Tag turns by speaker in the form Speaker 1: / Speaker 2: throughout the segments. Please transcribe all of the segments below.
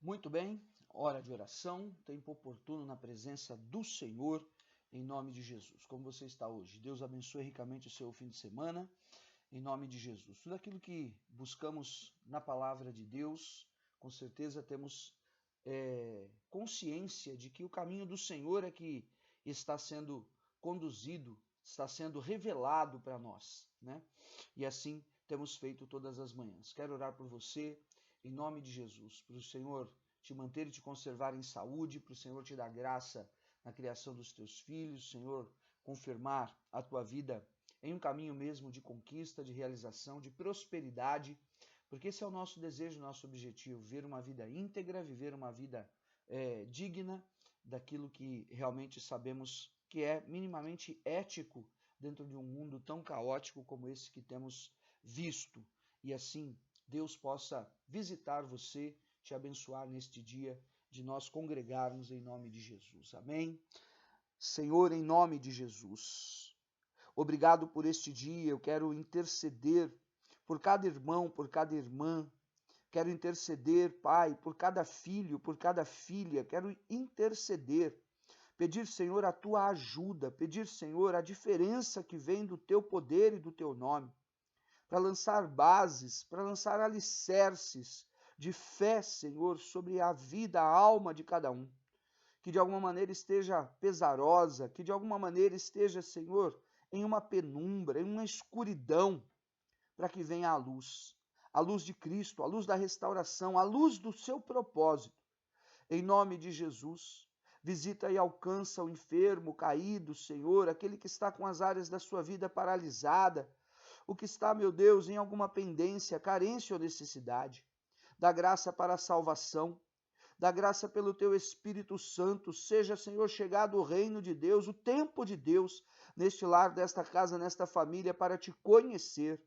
Speaker 1: Muito bem, hora de oração, tempo oportuno na presença do Senhor, em nome de Jesus. Como você está hoje? Deus abençoe ricamente o seu fim de semana, em nome de Jesus. Tudo aquilo que buscamos na palavra de Deus, com certeza temos consciência de que o caminho do Senhor é que está sendo conduzido, está sendo revelado para nós, né? E assim temos feito todas as manhãs. Quero orar por você, em nome de Jesus, para o Senhor te manter e te conservar em saúde, para o Senhor te dar graça na criação dos teus filhos, Senhor, confirmar a tua vida em um caminho mesmo de conquista, de realização, de prosperidade, porque esse é o nosso desejo, nosso objetivo, ver uma vida íntegra, viver uma vida digna daquilo que realmente sabemos que é minimamente ético dentro de um mundo tão caótico como esse que temos visto. E assim, Deus possa visitar você, te abençoar neste dia de nós congregarmos em nome de Jesus. Amém? Senhor, em nome de Jesus, obrigado por este dia. Eu quero interceder por cada irmão, por cada irmã. Quero interceder, Pai, por cada filho, por cada filha. Quero interceder. Pedir, Senhor, a tua ajuda. Pedir, Senhor, a diferença que vem do teu poder e do teu nome. Para lançar bases, para lançar alicerces de fé, Senhor, sobre a vida, a alma de cada um. Que de alguma maneira esteja pesarosa, que de alguma maneira esteja, Senhor, em uma penumbra, em uma escuridão, para que venha a luz de Cristo, a luz da restauração, a luz do seu propósito. Em nome de Jesus, visita e alcança o enfermo, caído, Senhor, aquele que está com as áreas da sua vida paralisada, o que está, meu Deus, em alguma pendência, carência ou necessidade. Dá graça para a salvação, dá graça pelo teu Espírito Santo, seja, Senhor, chegado o reino de Deus, o tempo de Deus, neste lar, desta casa, nesta família, para te conhecer.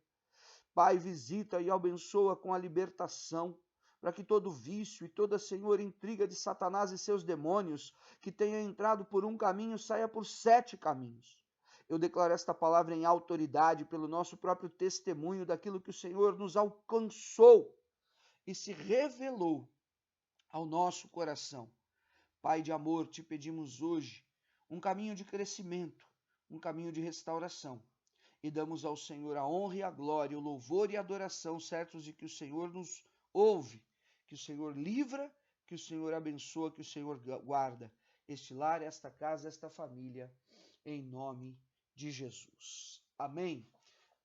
Speaker 1: Pai, visita e abençoa com a libertação, para que todo vício e toda, Senhor, intriga de Satanás e seus demônios, que tenha entrado por um caminho, saia por 7 caminhos. Eu declaro esta palavra em autoridade, pelo nosso próprio testemunho daquilo que o Senhor nos alcançou e se revelou ao nosso coração. Pai de amor, te pedimos hoje um caminho de crescimento, um caminho de restauração. E damos ao Senhor a honra e a glória, o louvor e a adoração, certos de que o Senhor nos ouve, que o Senhor livra, que o Senhor abençoa, que o Senhor guarda este lar, esta casa, esta família, em nome de Jesus. Amém.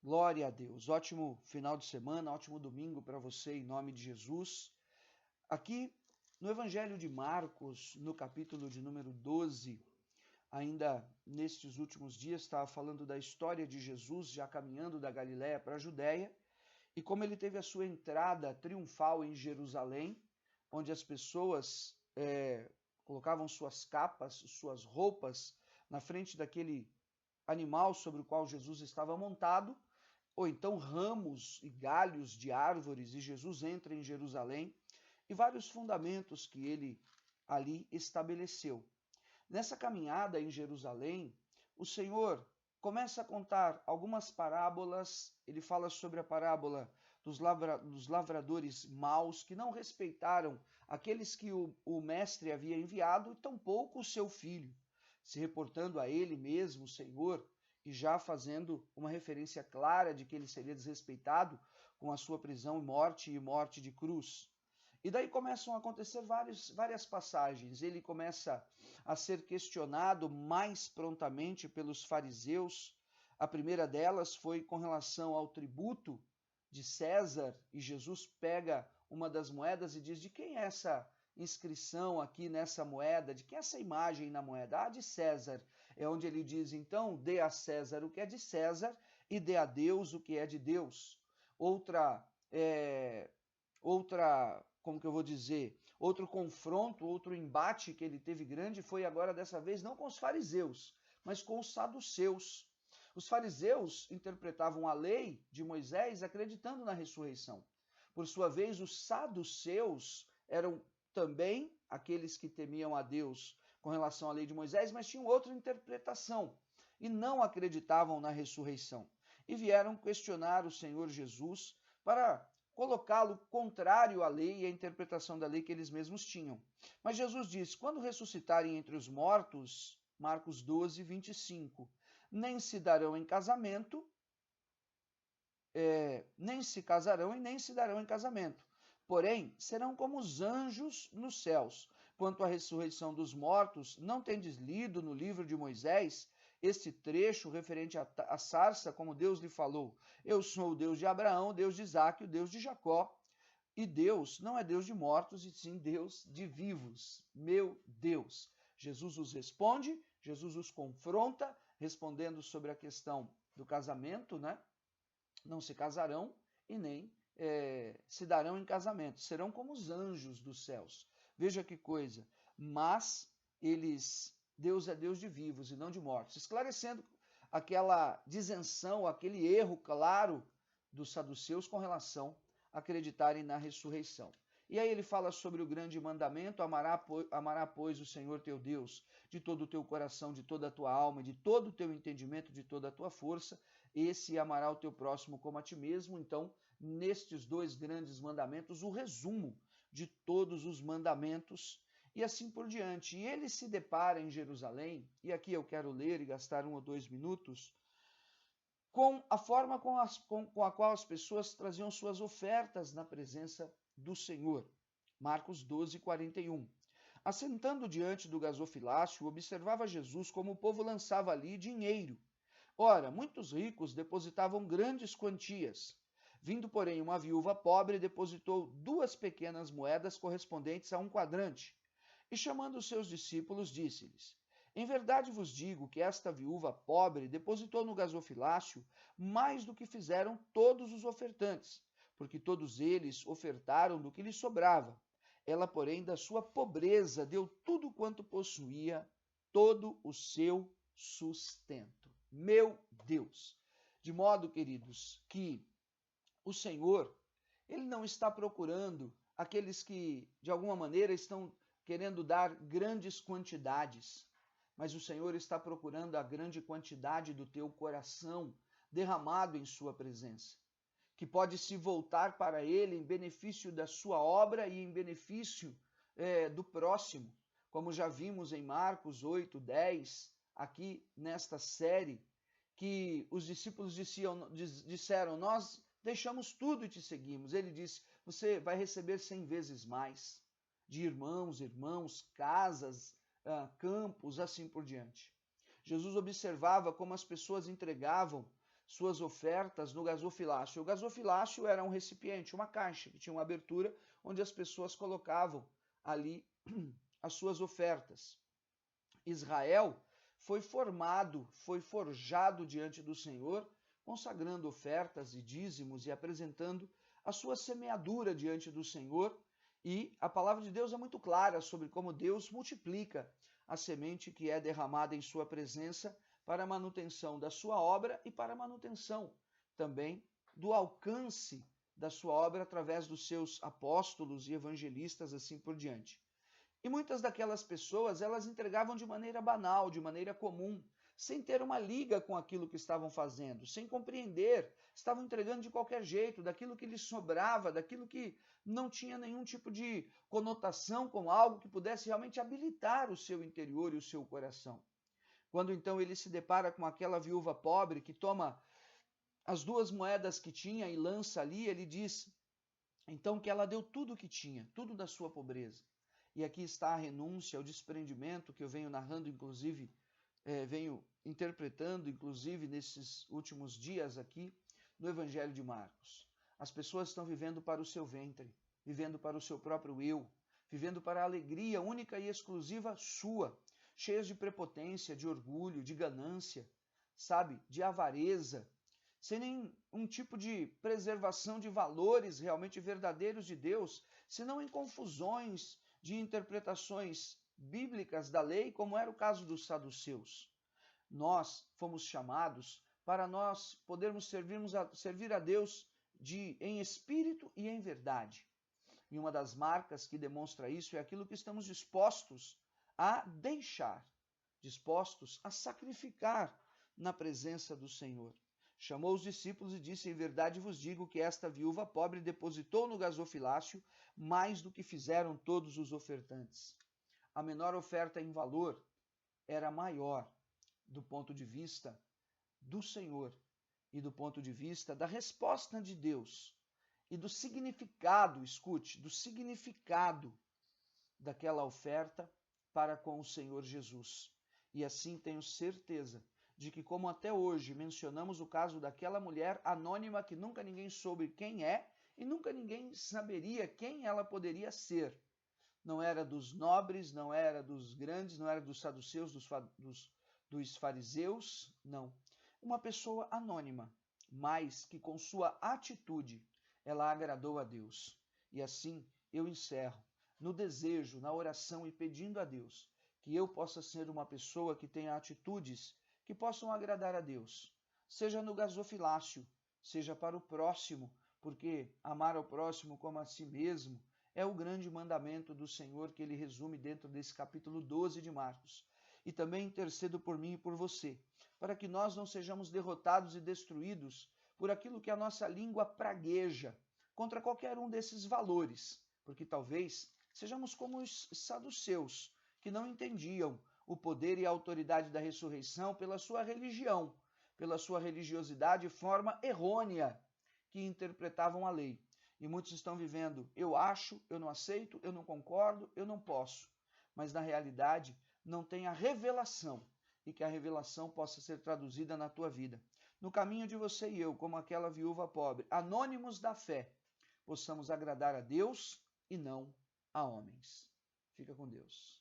Speaker 1: Glória a Deus. Ótimo final de semana, ótimo domingo para você, em nome de Jesus. Aqui no Evangelho de Marcos, no capítulo de número 12, ainda nestes últimos dias, estava falando da história de Jesus já caminhando da Galiléia para a Judéia, e como ele teve a sua entrada triunfal em Jerusalém, onde as pessoas colocavam suas capas, suas roupas na frente daquele animal sobre o qual Jesus estava montado, ou então ramos e galhos de árvores, e Jesus entra em Jerusalém, e vários fundamentos que ele ali estabeleceu. Nessa caminhada em Jerusalém, o Senhor começa a contar algumas parábolas. Ele fala sobre a parábola dos lavradores maus, que não respeitaram aqueles que o mestre havia enviado, e tampouco o seu filho, se reportando a ele mesmo, o Senhor, e já fazendo uma referência clara de que ele seria desrespeitado com a sua prisão e morte de cruz. E daí começam a acontecer várias passagens. Ele começa a ser questionado mais prontamente pelos fariseus. A primeira delas foi com relação ao tributo de César, e Jesus pega uma das moedas e diz: de quem é essa inscrição aqui nessa moeda? De quem é essa imagem na moeda? Ah, de César. É onde ele diz: então, dê a César o que é de César e dê a Deus o que é de Deus. Como que eu vou dizer, outro confronto, outro embate que ele teve grande foi agora dessa vez não com os fariseus, mas com os saduceus. Os fariseus interpretavam a lei de Moisés acreditando na ressurreição. Por sua vez, os saduceus eram também aqueles que temiam a Deus com relação à lei de Moisés, mas tinham outra interpretação e não acreditavam na ressurreição. E vieram questionar o Senhor Jesus para colocá-lo contrário à lei e à interpretação da lei que eles mesmos tinham. Mas Jesus disse: quando ressuscitarem entre os mortos, Marcos 12, 25, nem se darão em casamento, nem se casarão e nem se darão em casamento. Porém, serão como os anjos nos céus. Quanto à ressurreição dos mortos, não tendes lido no livro de Moisés este trecho referente à sarça, como Deus lhe falou: eu sou o Deus de Abraão, Deus de Isaque, o Deus de Jacó. E Deus não é Deus de mortos, e sim Deus de vivos. Meu Deus. Jesus os responde, Jesus os confronta, respondendo sobre a questão do casamento, né? Não se casarão e nem se darão em casamento. Serão como os anjos dos céus. Veja que coisa. Mas Deus é Deus de vivos e não de mortos. Esclarecendo aquela disenção, aquele erro claro dos saduceus com relação a acreditarem na ressurreição. E aí ele fala sobre o grande mandamento: amará, pois, o Senhor teu Deus de todo o teu coração, de toda a tua alma, de todo o teu entendimento, de toda a tua força. Esse amará o teu próximo como a ti mesmo. Então, nestes dois grandes mandamentos, o resumo de todos os mandamentos e assim por diante. E ele se depara em Jerusalém, e aqui eu quero ler e gastar 1 ou 2 minutos, com a forma com a qual as pessoas traziam suas ofertas na presença do Senhor. Marcos 12, 41. Assentando diante do gasofilácio, observava Jesus como o povo lançava ali dinheiro. Ora, muitos ricos depositavam grandes quantias. Vindo, porém, uma viúva pobre, depositou 2 pequenas moedas correspondentes a 1 quadrante. E chamando os seus discípulos, disse-lhes: em verdade vos digo que esta viúva pobre depositou no gasofilácio mais do que fizeram todos os ofertantes, porque todos eles ofertaram do que lhes sobrava. Ela, porém, da sua pobreza deu tudo quanto possuía, todo o seu sustento. Meu Deus! De modo, queridos, que o Senhor, ele não está procurando aqueles que, de alguma maneira, estão querendo dar grandes quantidades, mas o Senhor está procurando a grande quantidade do teu coração derramado em sua presença, que pode se voltar para Ele em benefício da sua obra e em benefício do próximo, como já vimos em Marcos 8, 10, aqui nesta série, que os discípulos disseram: nós deixamos tudo e te seguimos. Ele disse: você vai receber 100 vezes mais, de irmãos, casas, campos, assim por diante. Jesus observava como as pessoas entregavam suas ofertas no gasofilácio. O gasofilácio era um recipiente, uma caixa, que tinha uma abertura onde as pessoas colocavam ali as suas ofertas. Israel foi forjado diante do Senhor, consagrando ofertas e dízimos e apresentando a sua semeadura diante do Senhor. E a palavra de Deus é muito clara sobre como Deus multiplica a semente que é derramada em sua presença para a manutenção da sua obra e para a manutenção também do alcance da sua obra através dos seus apóstolos e evangelistas, assim por diante. E muitas daquelas pessoas, elas entregavam de maneira banal, de maneira comum, sem ter uma liga com aquilo que estavam fazendo, sem compreender, estavam entregando de qualquer jeito, daquilo que lhes sobrava, daquilo que não tinha nenhum tipo de conotação com algo que pudesse realmente habilitar o seu interior e o seu coração. Quando então ele se depara com aquela viúva pobre que toma as 2 moedas que tinha e lança ali, ele diz então que ela deu tudo o que tinha, tudo da sua pobreza. E aqui está a renúncia, o desprendimento que eu venho narrando, inclusive, venho interpretando, inclusive, nesses últimos dias aqui, no Evangelho de Marcos. As pessoas estão vivendo para o seu ventre, vivendo para o seu próprio eu, vivendo para a alegria única e exclusiva sua, cheias de prepotência, de orgulho, de ganância, sabe, de avareza, sem nenhum tipo de preservação de valores realmente verdadeiros de Deus, senão em confusões de interpretações bíblicas da lei, como era o caso dos saduceus. Nós fomos chamados para nós podermos servir a Deus em espírito e em verdade. E uma das marcas que demonstra isso é aquilo que estamos dispostos a deixar, dispostos a sacrificar na presença do Senhor. Chamou os discípulos e disse: em verdade vos digo que esta viúva pobre depositou no gasofilácio mais do que fizeram todos os ofertantes. A menor oferta em valor era maior do ponto de vista do Senhor e do ponto de vista da resposta de Deus e do significado, escute, do significado daquela oferta para com o Senhor Jesus. E assim tenho certeza de que, como até hoje mencionamos o caso daquela mulher anônima que nunca ninguém soube quem é e nunca ninguém saberia quem ela poderia ser. Não era dos nobres, não era dos grandes, não era dos saduceus, dos fariseus, não. Uma pessoa anônima, mas que com sua atitude ela agradou a Deus. E assim eu encerro no desejo, na oração e pedindo a Deus que eu possa ser uma pessoa que tenha atitudes que possam agradar a Deus, seja no gasofilácio, seja para o próximo, porque amar ao próximo como a si mesmo é o grande mandamento do Senhor que ele resume dentro desse capítulo 12 de Marcos. E também intercedo por mim e por você, para que nós não sejamos derrotados e destruídos por aquilo que a nossa língua pragueja contra qualquer um desses valores, porque talvez sejamos como os saduceus, que não entendiam o poder e a autoridade da ressurreição pela sua religião, pela sua religiosidade e forma errônea que interpretavam a lei. E muitos estão vivendo, eu acho, eu não aceito, eu não concordo, eu não posso. Mas na realidade não tem a revelação e que a revelação possa ser traduzida na tua vida. No caminho de você e eu, como aquela viúva pobre, anônimos da fé, possamos agradar a Deus e não a homens. Fica com Deus.